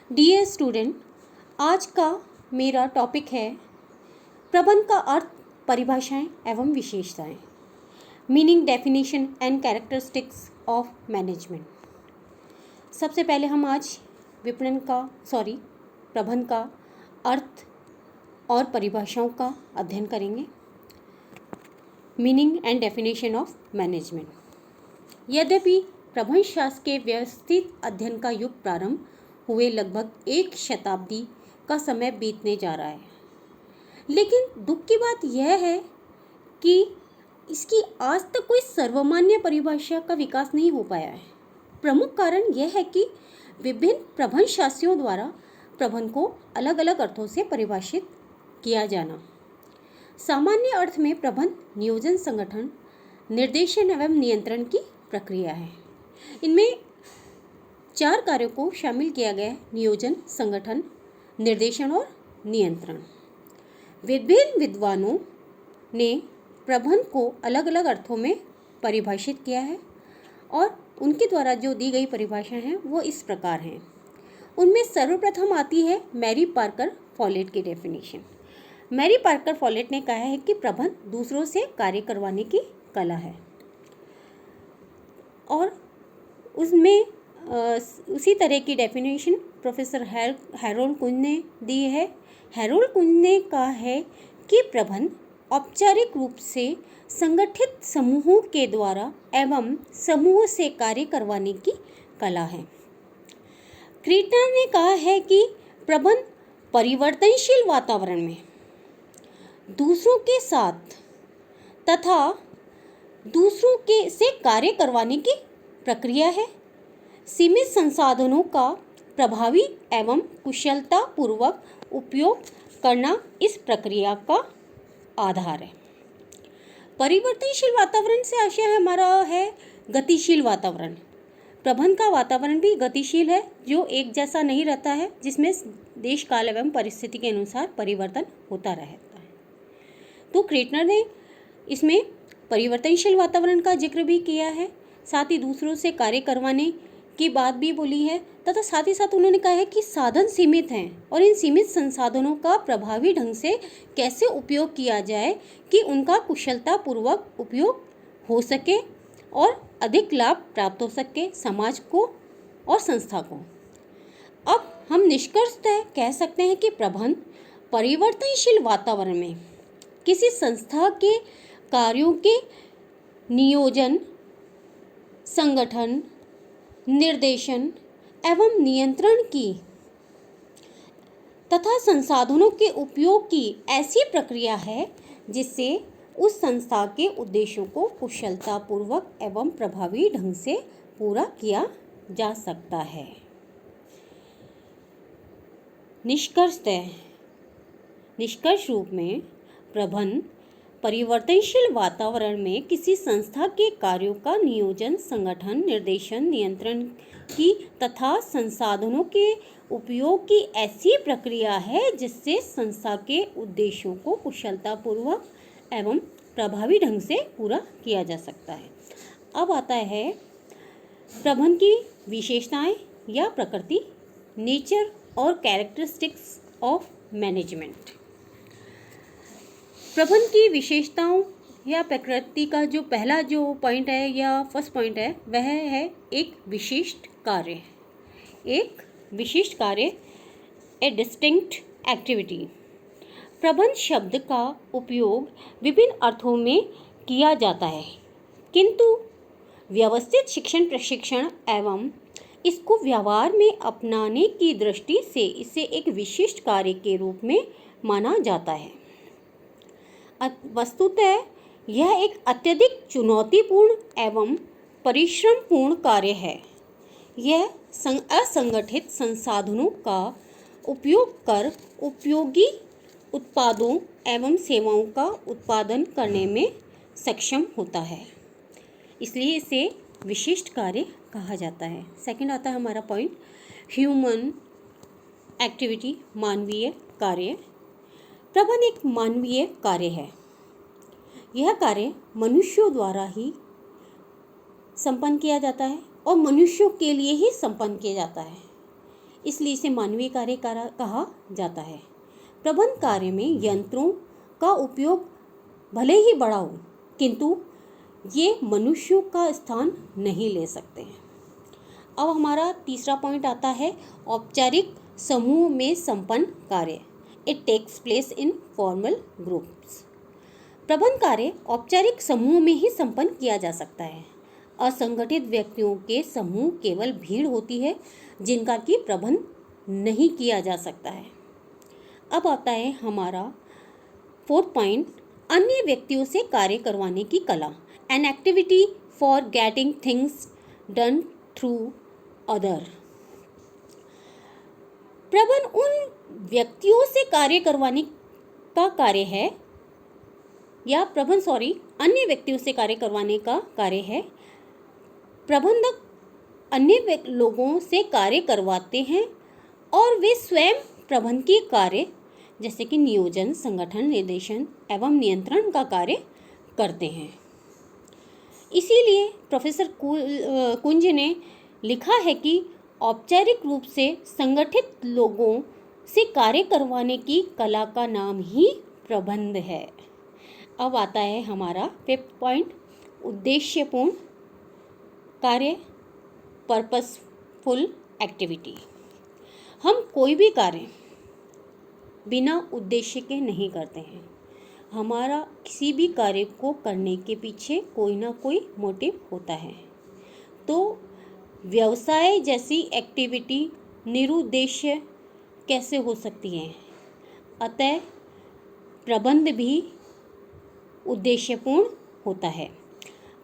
Dear student, आज का मेरा टॉपिक है प्रबंध का अर्थ, परिभाषाएं एवं विशेषताएं, meaning, definition and characteristics of management. सबसे पहले हम आज प्रबंध का अर्थ और परिभाषाओं का अध्ययन करेंगे। Meaning and definition of management. यद्यपि प्रबंध शास्त्र के व्यवस्थित अध्ययन का युग प्रारंभ हुए लगभग 1 शताब्दी का समय बीतने जा रहा है, लेकिन दुख की बात यह है कि इसकी आज तक कोई सर्वमान्य परिभाषा का विकास नहीं हो पाया है। प्रमुख कारण यह है कि विभिन्न प्रबंध शास्त्रियों द्वारा प्रबंध को अलग अलग अर्थों से परिभाषित किया जाना। सामान्य अर्थ में प्रबंध नियोजन, संगठन, निर्देशन एवं नियंत्रण की प्रक्रिया है। इनमें 4 कार्यों को शामिल किया गया है: नियोजन, संगठन, निर्देशन और नियंत्रण। विभिन्न विद्वानों ने प्रबंध को अलग अलग अर्थों में परिभाषित किया है और उनके द्वारा जो दी गई परिभाषा हैं वो इस प्रकार हैं। उनमें सर्वप्रथम आती है मैरी पार्कर फॉलेट की डेफिनेशन। मैरी पार्कर फॉलेट ने कहा है कि प्रबंध दूसरों से कार्य करवाने की कला है, और उसमें उसी तरह की डेफिनेशन प्रोफेसर हैरोल्ड कुंज ने दी है। हैरोल्ड कुंज ने कहा है कि प्रबंध औपचारिक रूप से संगठित समूहों के द्वारा एवं समूह से कार्य करवाने की कला है। क्रीटनर ने कहा है कि प्रबंध परिवर्तनशील वातावरण में दूसरों के साथ तथा दूसरों के से कार्य करवाने की प्रक्रिया है। सीमित संसाधनों का प्रभावी एवं कुशलतापूर्वक उपयोग करना इस प्रक्रिया का आधार है। परिवर्तनशील वातावरण से आशय हमारा है गतिशील वातावरण। प्रबंध का वातावरण भी गतिशील है, जो एक जैसा नहीं रहता है, जिसमें देश काल एवं परिस्थिति के अनुसार परिवर्तन होता रहता है। तो क्रीटनर ने इसमें परिवर्तनशील वातावरण का जिक्र भी किया है, साथ ही दूसरों से कार्य करवाने की बात भी बोली है, तथा साथ ही साथ उन्होंने कहा है कि साधन सीमित हैं और इन सीमित संसाधनों का प्रभावी ढंग से कैसे उपयोग किया जाए कि उनका कुशलतापूर्वक उपयोग हो सके और अधिक लाभ प्राप्त हो सके समाज को और संस्था को। अब हम निष्कर्षतः कह सकते हैं कि प्रबंध परिवर्तनशील वातावरण में किसी संस्था के कार्यों के नियोजन, संगठन, निर्देशन एवं नियंत्रण की तथा संसाधनों के उपयोग की ऐसी प्रक्रिया है जिससे उस संस्था के उद्देश्यों को कुशलतापूर्वक एवं प्रभावी ढंग से पूरा किया जा सकता है। निष्कर्ष रूप में प्रबंध परिवर्तनशील वातावरण में किसी संस्था के कार्यों का नियोजन, संगठन, निर्देशन, नियंत्रण की तथा संसाधनों के उपयोग की ऐसी प्रक्रिया है जिससे संस्था के उद्देश्यों को कुशलतापूर्वक एवं प्रभावी ढंग से पूरा किया जा सकता है। अब आता है प्रबंध की विशेषताएं या प्रकृति, नेचर और कैरेक्टरिस्टिक्स ऑफ मैनेजमेंट। प्रबंध की विशेषताओं या प्रकृति का जो पहला पॉइंट है या फर्स्ट पॉइंट है वह है एक विशिष्ट कार्य। ए डिस्टिंक्ट एक्टिविटी। प्रबंध शब्द का उपयोग विभिन्न अर्थों में किया जाता है, किंतु व्यवस्थित शिक्षण, प्रशिक्षण एवं इसको व्यवहार में अपनाने की दृष्टि से इसे एक विशिष्ट कार्य के रूप में माना जाता है। वस्तुतः यह एक अत्यधिक चुनौतीपूर्ण एवं परिश्रमपूर्ण कार्य है। यह असंगठित संसाधनों का उपयोग कर उपयोगी उत्पादों एवं सेवाओं का उत्पादन करने में सक्षम होता है, इसलिए इसे विशिष्ट कार्य कहा जाता है। सेकंड आता है हमारा पॉइंट ह्यूमन एक्टिविटी, मानवीय कार्य। प्रबंध एक मानवीय कार्य है। यह कार्य मनुष्यों द्वारा ही संपन्न किया जाता है और मनुष्यों के लिए ही संपन्न किया जाता है। इसलिए इसे मानवीय कार्य कहा जाता है। प्रबंध कार्य में यंत्रों का उपयोग भले ही बड़ा हो, किंतु ये मनुष्यों का स्थान नहीं ले सकते हैं। अब हमारा तीसरा पॉइंट आता है औपचारिक समूह में संपन्न कार्य। It takes place in formal groups. प्रबंध कार्य औपचारिक समूह में ही संपन्न किया जा सकता है। असंगठित व्यक्तियों के समूह केवल भीड़ होती है जिनका कि प्रबंध नहीं किया जा सकता है। अब आता है हमारा फोर्थ पॉइंट, अन्य व्यक्तियों से कार्य करवाने की कला। An activity for getting things done through other. प्रबंध उन व्यक्तियों से कार्य करवाने का कार्य है, या अन्य व्यक्तियों से कार्य करवाने का कार्य है। प्रबंधक अन्य लोगों से कार्य करवाते हैं और वे स्वयं प्रबंधकीय कार्य जैसे कि नियोजन, संगठन, निर्देशन एवं नियंत्रण का कार्य करते हैं। इसीलिए प्रोफेसर कुंज ने लिखा है कि औपचारिक रूप से संगठित लोगों से कार्य करवाने की कला का नाम ही प्रबंध है। अब आता है हमारा फिफ्थ पॉइंट, उद्देश्यपूर्ण कार्य, पर्पसफुल एक्टिविटी। हम कोई भी कार्य बिना उद्देश्य के नहीं करते हैं। हमारा किसी भी कार्य को करने के पीछे कोई ना कोई मोटिव होता है। तो व्यवसाय जैसी एक्टिविटी निरुद्देश्य कैसे हो सकती है? अतः प्रबंध भी उद्देश्यपूर्ण होता है।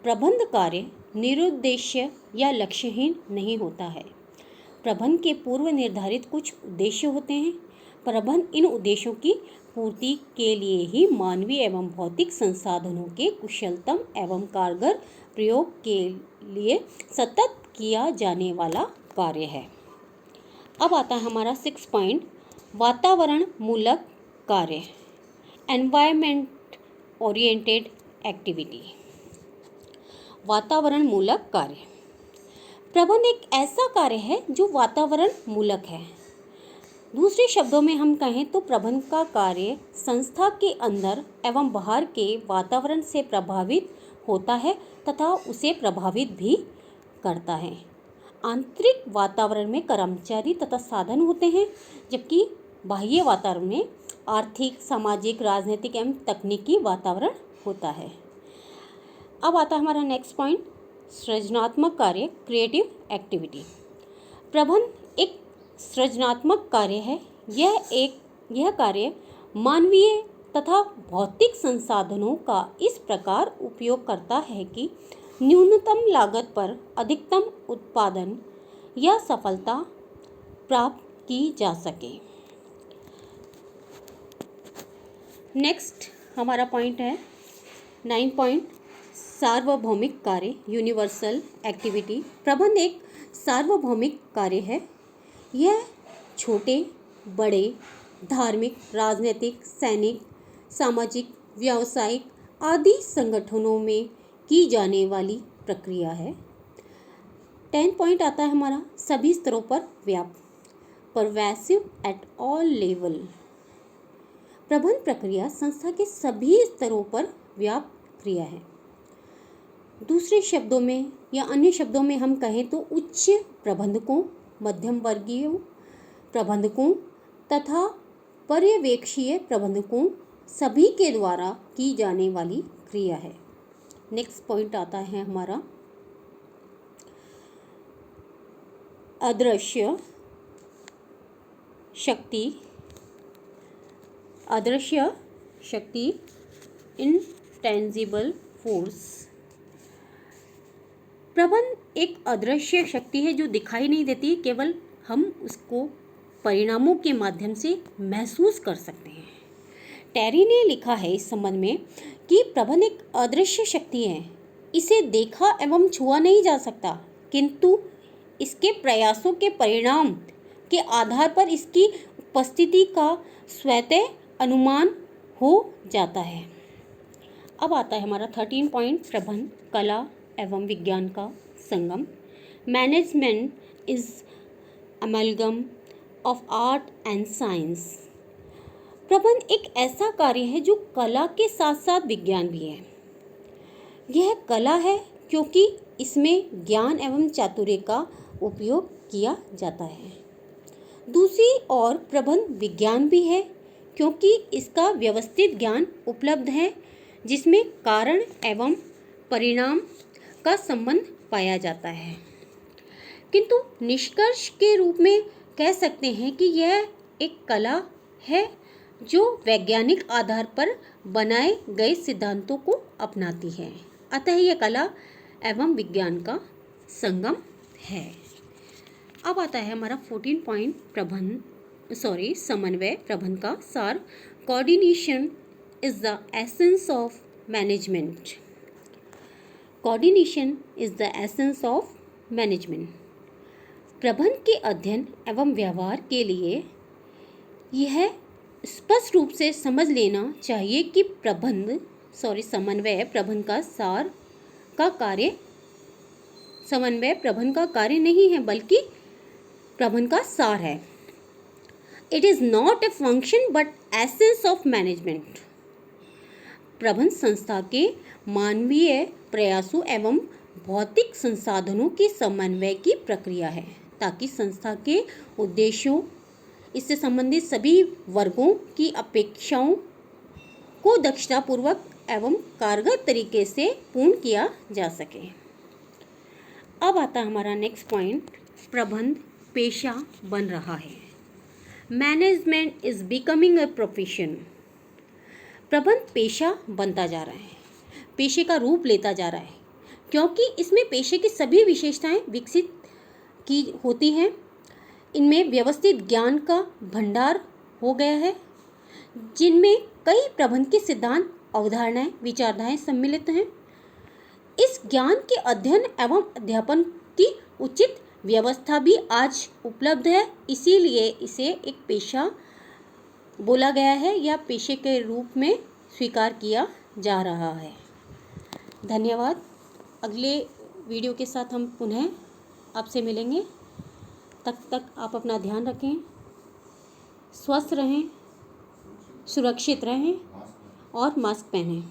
प्रबंध कार्य निरुद्देश्य या लक्ष्यहीन नहीं होता है। प्रबंध के पूर्व निर्धारित कुछ उद्देश्य होते हैं। प्रबंध इन उद्देश्यों की पूर्ति के लिए ही मानवीय एवं भौतिक संसाधनों के कुशलतम एवं कारगर प्रयोग के लिए सतत किया जाने वाला कार्य है। अब आता है हमारा 6 पॉइंट, वातावरण मूलक कार्य, एनवायरमेंट ओरिएंटेड एक्टिविटी। वातावरण मूलक कार्य। प्रबंध एक ऐसा कार्य है जो वातावरण मूलक है। दूसरे शब्दों में हम कहें तो प्रबंध का कार्य संस्था के अंदर एवं बाहर के वातावरण से प्रभावित होता है तथा उसे प्रभावित भी करता है। आंतरिक वातावरण में कर्मचारी तथा साधन होते हैं, जबकि बाह्य वातावरण में आर्थिक, सामाजिक, राजनीतिक एवं तकनीकी वातावरण होता है। अब आता है हमारा नेक्स्ट पॉइंट, सृजनात्मक कार्य, क्रिएटिव एक्टिविटी। प्रबंध एक सृजनात्मक कार्य है। यह कार्य मानवीय तथा भौतिक संसाधनों का इस प्रकार उपयोग करता है कि न्यूनतम लागत पर अधिकतम उत्पादन या सफलता प्राप्त की जा सके। नेक्स्ट हमारा पॉइंट है 9 पॉइंट, सार्वभौमिक कार्य, यूनिवर्सल एक्टिविटी। प्रबंध एक सार्वभौमिक कार्य है। यह छोटे बड़े धार्मिक, राजनीतिक, सैनिक, सामाजिक, व्यावसायिक आदि संगठनों में की जाने वाली प्रक्रिया है। 10 पॉइंट आता है हमारा सभी स्तरों पर व्याप्त, परवेसिव एट ऑल लेवल। प्रबंध प्रक्रिया संस्था के सभी स्तरों पर व्याप्त क्रिया है। दूसरे शब्दों में या अन्य शब्दों में हम कहें तो उच्च प्रबंधकों, मध्यम वर्गीय प्रबंधकों तथा पर्यवेक्षीय प्रबंधकों सभी के द्वारा की जाने वाली क्रिया है। नेक्स्ट पॉइंट आता है हमारा अदृश्य शक्ति, इंटेंजिबल फोर्स। प्रबंध एक अदृश्य शक्ति है जो दिखाई नहीं देती, केवल हम उसको परिणामों के माध्यम से महसूस कर सकते हैं। टेरी ने लिखा है इस संबंध में कि प्रबंध एक अदृश्य शक्ति है। इसे देखा एवं छुआ नहीं जा सकता, किंतु इसके प्रयासों के परिणाम के आधार पर इसकी उपस्थिति का स्वतः अनुमान हो जाता है। अब आता है हमारा 13 पॉइंट, प्रबंध कला एवं विज्ञान का संगम। Management is amalgam of art and science. प्रबंध एक ऐसा कार्य है जो कला के साथ साथ विज्ञान भी है। यह कला है क्योंकि इसमें ज्ञान एवं चातुर्य का उपयोग किया जाता है। दूसरी ओर प्रबंध विज्ञान भी है क्योंकि इसका व्यवस्थित ज्ञान उपलब्ध है जिसमें कारण एवं परिणाम का संबंध पाया जाता है। किंतु निष्कर्ष के रूप में कह सकते हैं कि यह एक कला है जो वैज्ञानिक आधार पर बनाए गए सिद्धांतों को अपनाती है। अतः यह कला एवं विज्ञान का संगम है। अब आता है हमारा 14 पॉइंट समन्वय प्रबंध का सार। Coordination is the essence of management. Coordination is the essence of management. प्रबंध के अध्ययन एवं व्यवहार के लिए यह स्पष्ट रूप से समझ लेना चाहिए कि समन्वय प्रबंध का सार का कार्य समन्वय प्रबंध का कार्य नहीं है बल्कि प्रबंध का सार है। It is not a function but essence of management. प्रबंध संस्था के मानवीय प्रयासों एवं भौतिक संसाधनों के समन्वय की प्रक्रिया है ताकि संस्था के उद्देश्यों, इससे संबंधित सभी वर्गों की अपेक्षाओं को दक्षतापूर्वक एवं कारगर तरीके से पूर्ण किया जा सके। अब आता है हमारा नेक्स्ट पॉइंट, प्रबंध पेशा बन रहा है। Management is becoming a profession. प्रबंध पेशा बनता जा रहा है, पेशे का रूप लेता जा रहा है क्योंकि इसमें पेशे की सभी विशेषताएं विकसित की होती हैं। इनमें व्यवस्थित ज्ञान का भंडार हो गया है जिनमें कई प्रबंध के सिद्धांत, अवधारणाएं, विचारधाराएं सम्मिलित हैं। इस ज्ञान के अध्ययन एवं अध्यापन की उचित व्यवस्था भी आज उपलब्ध है, इसीलिए इसे एक पेशा बोला गया है या पेशे के रूप में स्वीकार किया जा रहा है। धन्यवाद। अगले वीडियो के साथ हम पुनः आपसे मिलेंगे। तब तक आप अपना ध्यान रखें, स्वस्थ रहें, सुरक्षित रहें और मास्क पहनें।